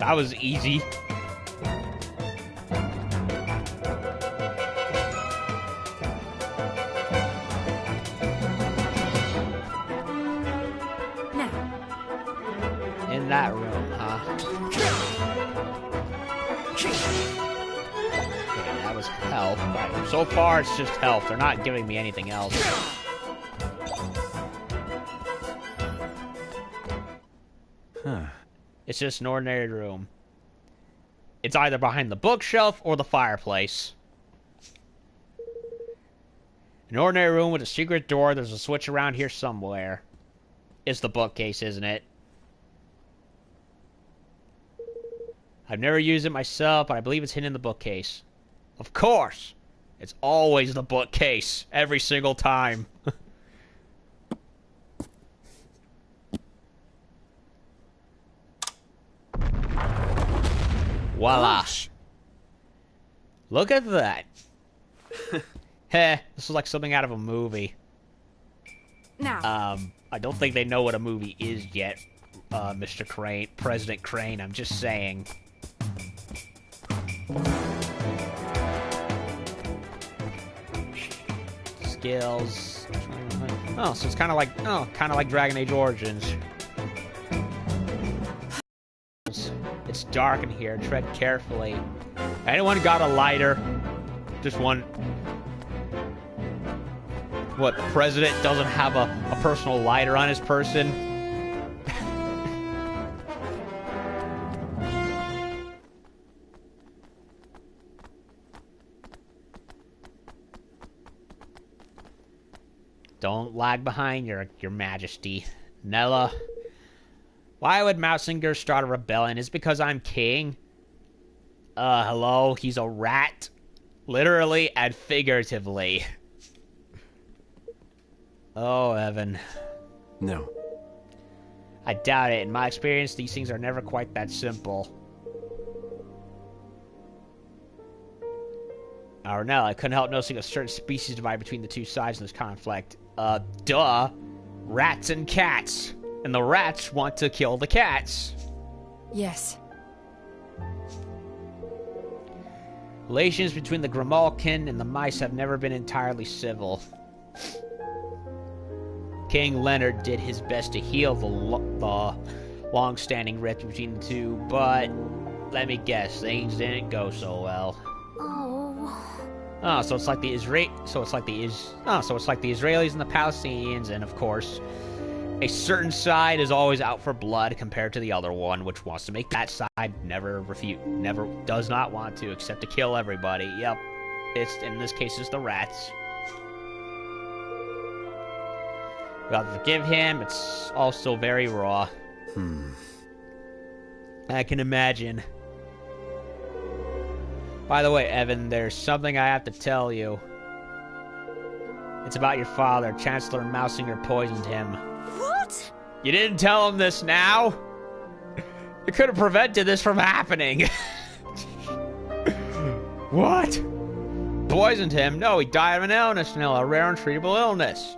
That was easy. Now. In that room, huh? Okay, that was health. Right. So far, it's just health. They're not giving me anything else. Huh. It's just an ordinary room. It's either behind the bookshelf or the fireplace. An ordinary room with a secret door. There's a switch around here somewhere. It's the bookcase, isn't it? I've never used it myself, but I believe it's hidden in the bookcase. Of course! It's always the bookcase. Every single time. Voila. Gosh. Look at that. Heh, this is like something out of a movie. Now. I don't think they know what a movie is yet, Mr. Crane. President Crane, I'm just saying. Skills. Oh, so it's kind of like Dragon Age Origins. It's dark in here. Tread carefully. Anyone got a lighter? Just one. What, president doesn't have a personal lighter on his person? Don't lag behind, your majesty. Nella. Why would Mousinger start a rebellion? Is it because I'm king? Hello? He's a rat. Literally and figuratively. Oh, Evan. No. I doubt it. In my experience, these things are never quite that simple. Or no, I couldn't help noticing a certain species divide between the two sides of this conflict. Duh. Rats and cats. And the rats want to kill the cats. Yes. Relations between the Grimalkin and the mice have never been entirely civil. King Leonard did his best to heal the long-standing rift between the two, but let me guess, things didn't go so well. So it's like the Israelis and the Palestinians, and of course, a certain side is always out for blood compared to the other one, which wants to make that side does not want to, except to kill everybody. Yep, in this case, it's the rats. We have to forgive him. It's also very raw. I can imagine. By the way, Evan, there's something I have to tell you. It's about your father. Chancellor Mousinger poisoned him. What? You didn't tell him this now? You could have prevented this from happening. What? Poisoned him? No, he died of an illness, Nilla. A rare and treatable illness.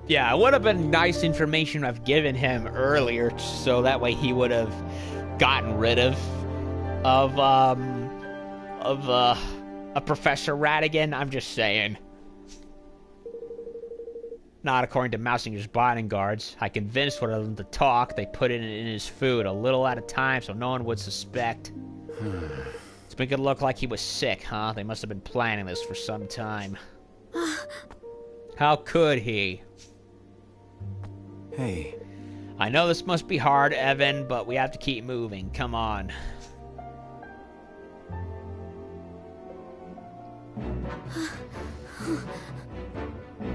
Yeah, it would have been nice information I've given him earlier, so that way he would have gotten rid of a Professor Ratigan. I'm just saying. Not according to Mousinger's bodyguards. I convinced one of them to talk. They put it in his food a little at a time so no one would suspect. It's making it look like he was sick, huh? They must have been planning this for some time. How could he? Hey. I know this must be hard, Evan, but we have to keep moving. Come on.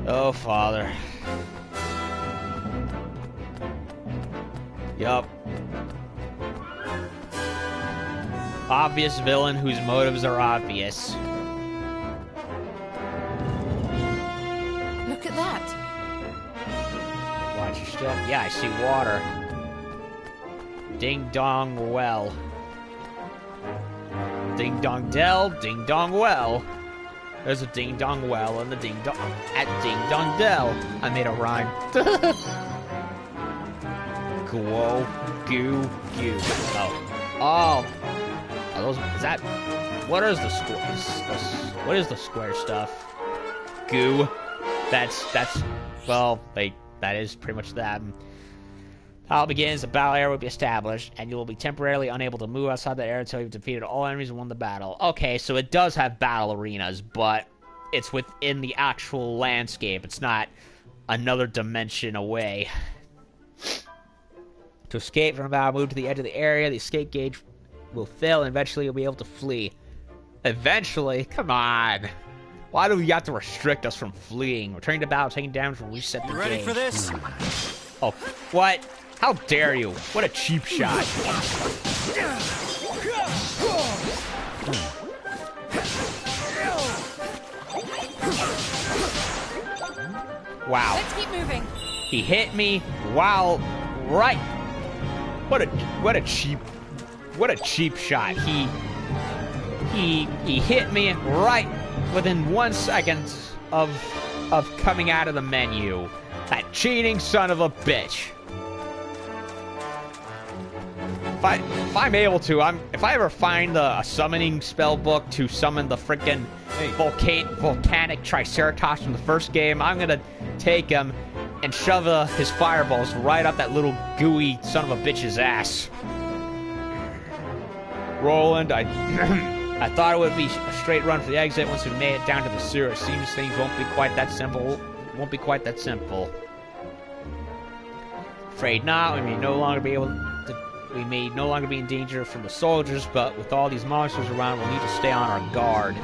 Oh, Father. Yup. Obvious villain whose motives are obvious. Look at that. Watch your step. Yeah, I see water. Ding dong well. Ding dong dell, ding dong well. There's a ding dong well and the ding dong at ding dong dell. I made a rhyme. Guo, goo, goo. Oh. Oh. Are those... Is that... What is the square... What is the square stuff? Goo. That's... Well, that is pretty much that. Battle begins, the battle area will be established, and you will be temporarily unable to move outside the area until you've defeated all enemies and won the battle. Okay, so it does have battle arenas, but it's within the actual landscape. It's not another dimension away. To escape from the battle, move to the edge of the area. The escape gauge will fill, and eventually you'll be able to flee. Eventually? Come on. Why do we have to restrict us from fleeing? Returning to battle, taking damage will reset the gauge. Ready for this? Oh, what? How dare you? What a cheap shot. Wow. Let's keep moving. He hit me while right. What a cheap shot. He hit me right within 1 second of coming out of the menu. That cheating son of a bitch. If I'm able to, if I ever find a summoning spell book to summon the freaking volcanic Triceratops from the first game, I'm gonna take him and shove his fireballs right up that little gooey son of a bitch's ass. Roland, I thought it would be a straight run for the exit once we made it down to the sewer. It seems things won't be quite that simple. Afraid not. We may no longer be in danger from the soldiers, but with all these monsters around, we'll need to stay on our guard.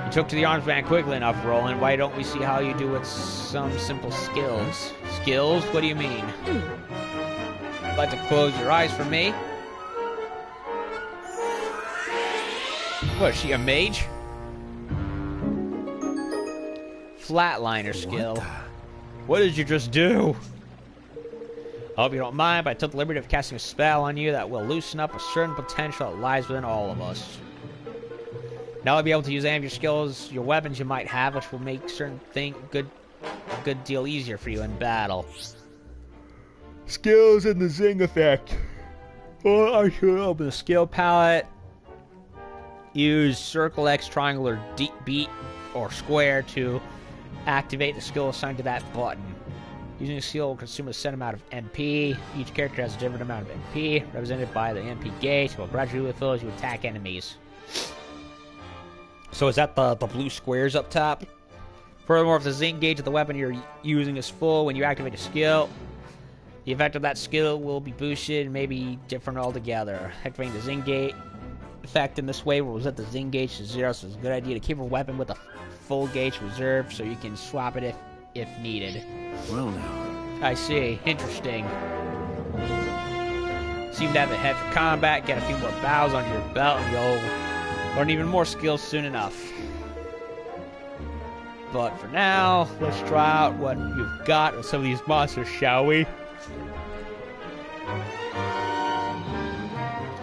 You took to the arms van quickly enough, Roland. Why don't we see how you do with some simple skills? Skills? What do you mean? You'd like to close your eyes for me? What, is she a mage? Flatliner skill. What did you just do? I hope you don't mind, but I took the liberty of casting a spell on you that will loosen up a certain potential that lies within all of us. Now I'll be able to use any of your skills, your weapons you might have, which will make certain thing a good deal easier for you in battle. Skills and the zing effect. Well, I should open the skill palette. Use circle, X, triangle, or beat or square to activate the skill assigned to that button. Using a skill will consume a set amount of MP. Each character has a different amount of MP, represented by the MP gauge, will gradually fill as you attack enemies. So is that the blue squares up top? Furthermore, if the zing gauge of the weapon you're using is full when you activate a skill, the effect of that skill will be boosted and may be different altogether. Activating the zing gauge effect in this way will reset the zing gauge to 0, so it's a good idea to keep a weapon with a full gauge reserved so you can swap it if needed. Well now. I see. Interesting. Seem to have a head for combat, get a few more bows under your belt, and you'll learn even more skills soon enough. But for now, let's try out what you've got with some of these monsters, shall we?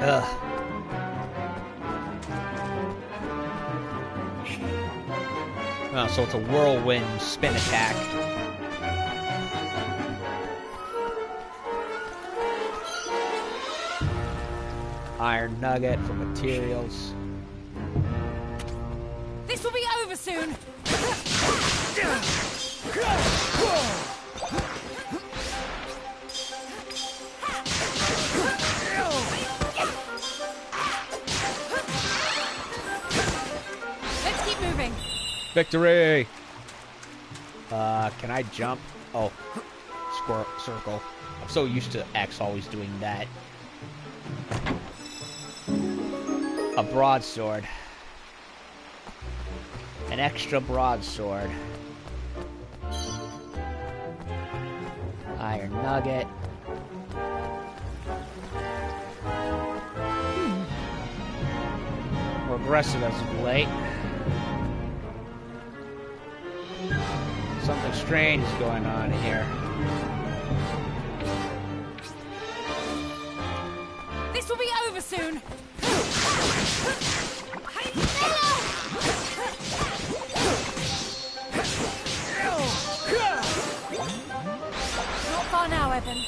Ugh. Oh, so it's a whirlwind spin attack. Iron nugget for materials. This will be over soon. Let's keep moving. Victory! Can I jump? Oh, circle. I'm so used to X always doing that. A broadsword. An extra broadsword. Iron nugget. More aggressive as of late. Something strange is going on here. This will be over soon. Not far now, Evan.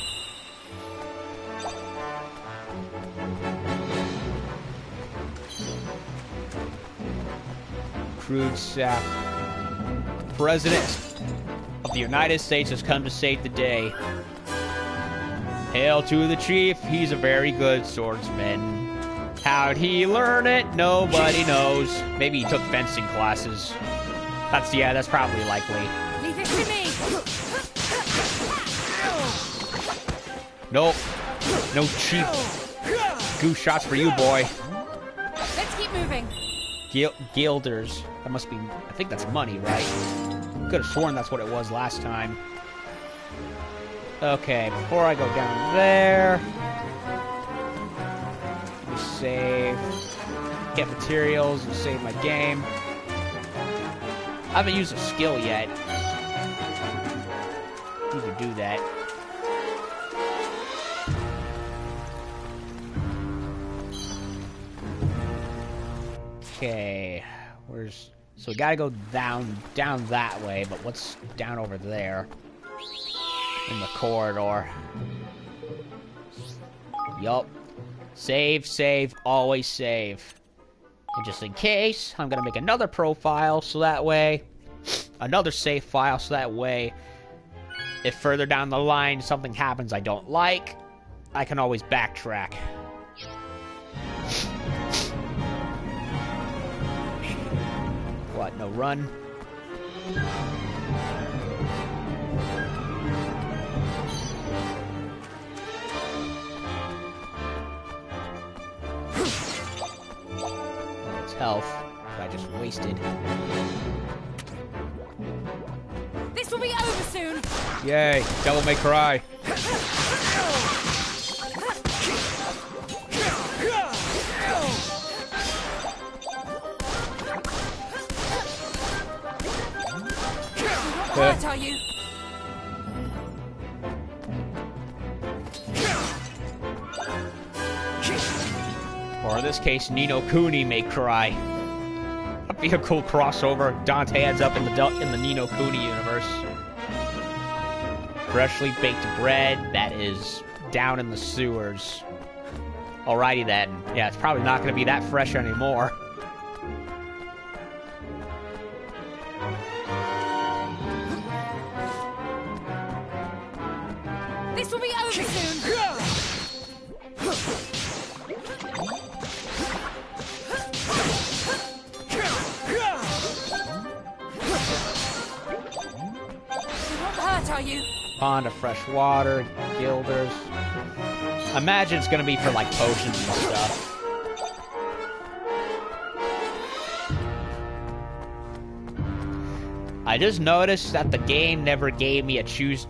crude sap. President of the United States has come to save the day. Hail to the chief, he's a very good swordsman. How'd he learn it? Nobody knows. Maybe he took fencing classes. That's probably likely. Leave it to me. Nope. No cheap goose shots for you, boy. Let's keep moving. Guilders. That must be... I think that's money, right? Could have sworn that's what it was last time. Okay, before I go down there... let me save... get materials and save my game. I haven't used a skill yet. Need to do that. Okay, where's... so we gotta go down that way, but what's down over there? In the corridor. Yup. Save, always save. And just in case, I'm gonna make another profile, so that way... another save file, so that way... if further down the line something happens I don't like, I can always backtrack. What, no run? It's health that I just wasted. This will be over soon. Yay, Devil May Cry. What are you? Or in this case, Ni No Kuni may cry. That'd be a cool crossover. Dante ends up in the Ni No Kuni universe. Freshly baked bread that is down in the sewers. Alrighty then. Yeah, it's probably not going to be that fresh anymore. This will be over soon. You won't hurt, are you? Pond of fresh water, guilders. I imagine it's going to be for, like, potions and stuff. I just noticed that the game never gave me a choose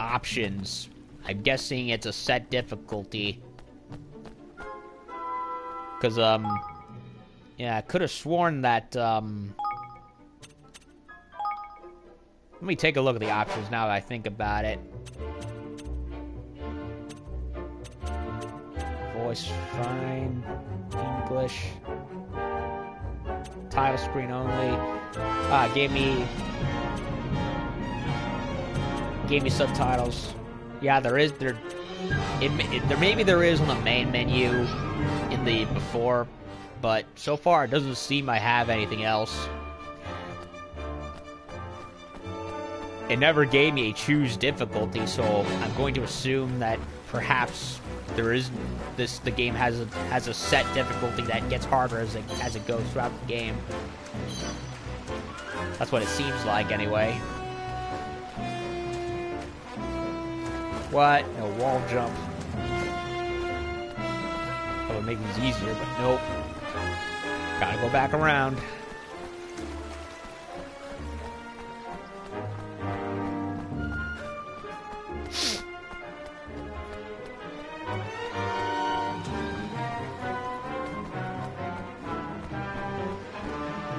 options. I'm guessing it's a set difficulty. Cause, yeah, I could have sworn that, let me take a look at the options now that I think about it. Voice fine, English, title screen only. Gave me subtitles. Yeah, maybe there is on the main menu in the before, but so far it doesn't seem I have anything else. It never gave me a choose difficulty, so I'm going to assume that perhaps there is the game has a set difficulty that gets harder as it goes throughout the game. That's what it seems like, anyway. What? A wall jump. That would make these easier, but nope. Gotta go back around.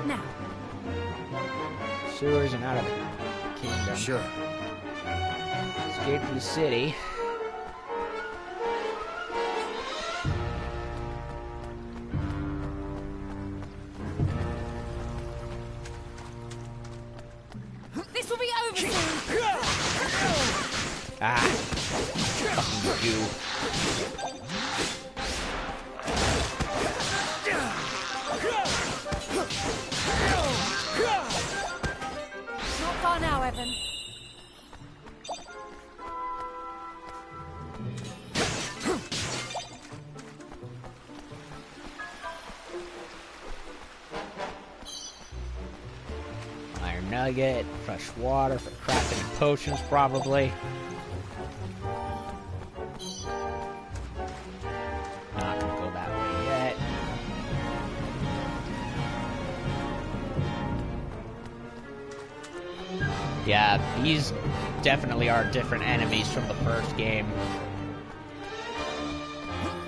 Now. Sewers and out of the kingdom. Sure. Escape from the city. This will be over soon. Ah. Fucking you. are now, Evan. Iron nugget, fresh water for crafting potions, probably. Not gonna go that way yet. Yeah, these definitely are different enemies from the first game.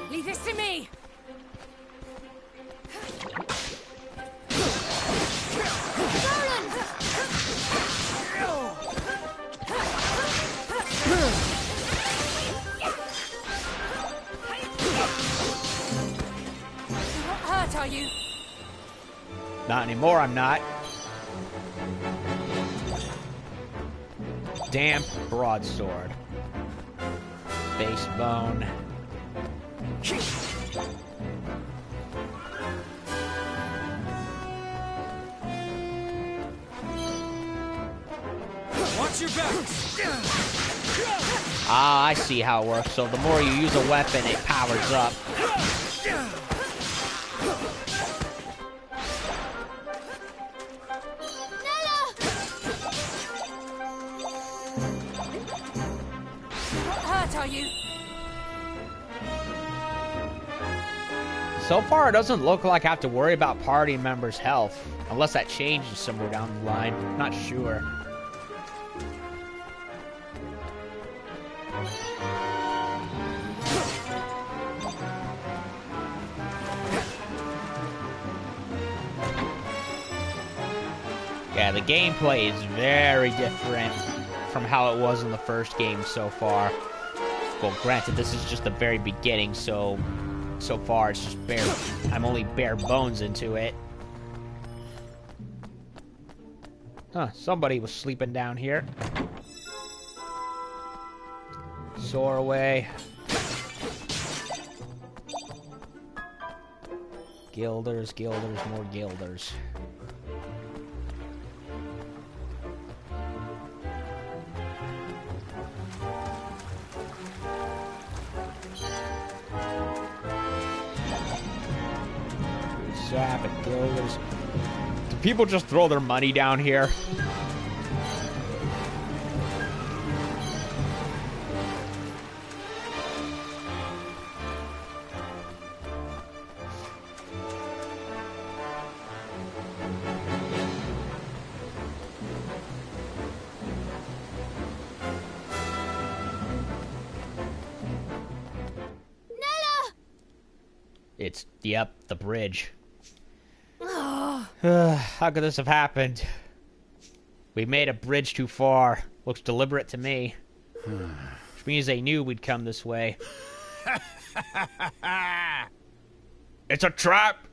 Leave this to me. You're not hurt, are you? Not anymore, I'm not. Damp broadsword. Base bone. Watch your back! Ah, I see how it works. So the more you use a weapon, it powers up. You're not hurt, are you? So far, it doesn't look like I have to worry about party members' health. Unless that changes somewhere down the line. Not sure. Yeah, the gameplay is very different from how it was in the first game so far. Well, granted, this is just the very beginning, so far it's just I'm only bare bones into it. Huh, somebody was sleeping down here. Soar away. Gilders, gilders, more gilders. Sap and gilders. Do people just throw their money down here? It's, yep, the bridge. How could this have happened? We made a bridge too far. Looks deliberate to me. Which means they knew we'd come this way. It's a trap!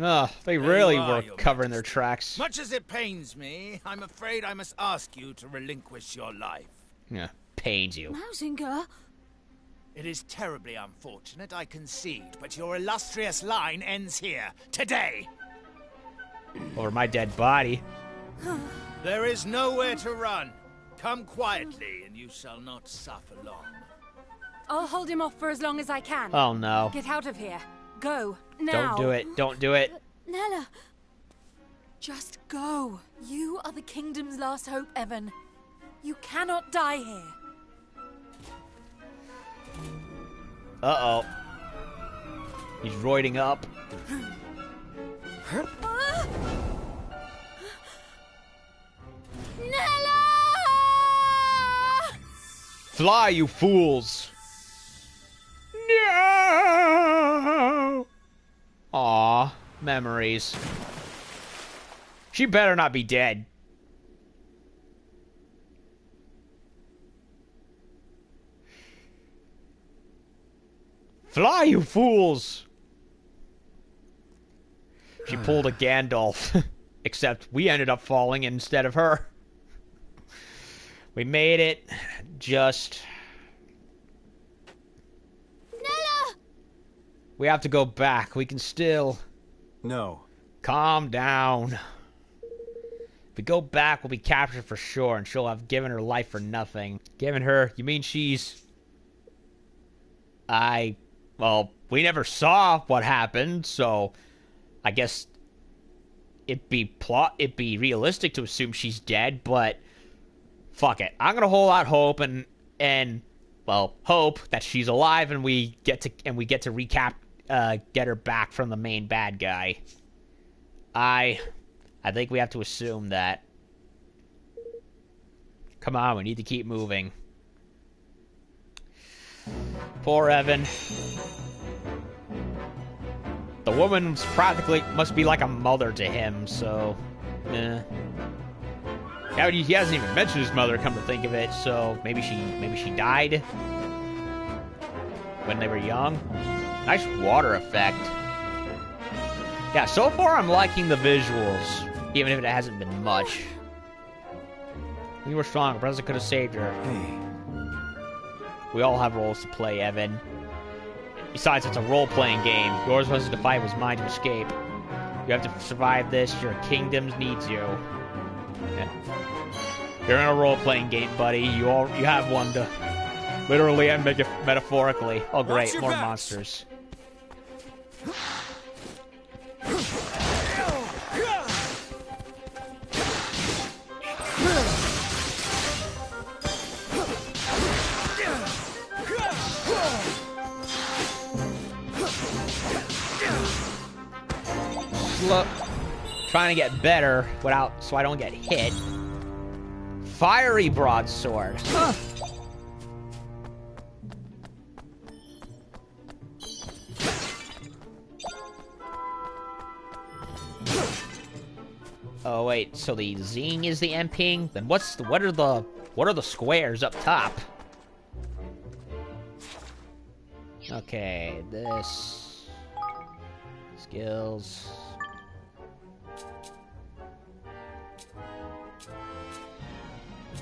Ugh, they really were covering their tracks. Much as it pains me, I'm afraid I must ask you to relinquish your life. Yeah, pains you. Mausinger? It is terribly unfortunate, I concede, but your illustrious line ends here, today. Over my dead body. There is nowhere to run. Come quietly, and you shall not suffer long. I'll hold him off for as long as I can. Oh no. Get out of here. Go. Now. Don't do it. Don't do it. Nella! Just go. You are the kingdom's last hope, Evan. You cannot die here. Uh-oh. He's roiding up. Nella! Fly, you fools! No! Aw, memories. She better not be dead. Fly, you fools! She pulled a Gandalf. Except we ended up falling instead of her. We made it. Just... Nella! We have to go back. We can still... No. Calm down. If we go back, we'll be captured for sure, and she'll have given her life for nothing. Given her? You mean she's... Well, we never saw what happened, so... I guess... It'd be realistic to assume she's dead, but... Fuck it. I'm gonna hold out hope and... Well, hope that she's alive and we get to recap... get her back from the main bad guy. I think we have to assume that. Come on, we need to keep moving. Poor Evan. The woman's practically must be like a mother to him, so yeah, he hasn't even mentioned his mother, come to think of it, so maybe she died when they were young. Nice water effect. Yeah, so far I'm liking the visuals, even if it hasn't been much. We were strong. President could have saved her. Hey. We all have roles to play, Evan. Besides, it's a role-playing game. Yours wasn't to fight, it was mine to escape. You have to survive this. Your kingdom needs you. Yeah. You're in a role-playing game, buddy. You have one to literally and metaphorically. Oh, great. More monsters. Look, trying to get better so I don't get hit. Fiery broadsword. Huh. Oh wait, so the zing is the MPing? Then what are the squares up top? Okay, this skills.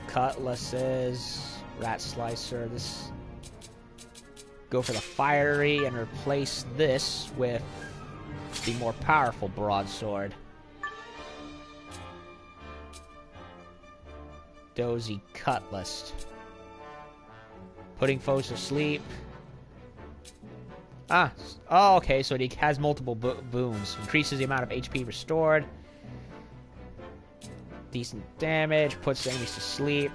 Cutlasses, rat slicer, this. Go for the fiery and replace this with the more powerful broadsword. Dozy Cutlass. Putting foes to sleep. Oh, okay, so he has multiple boons. Increases the amount of HP restored. Decent damage, puts enemies to sleep.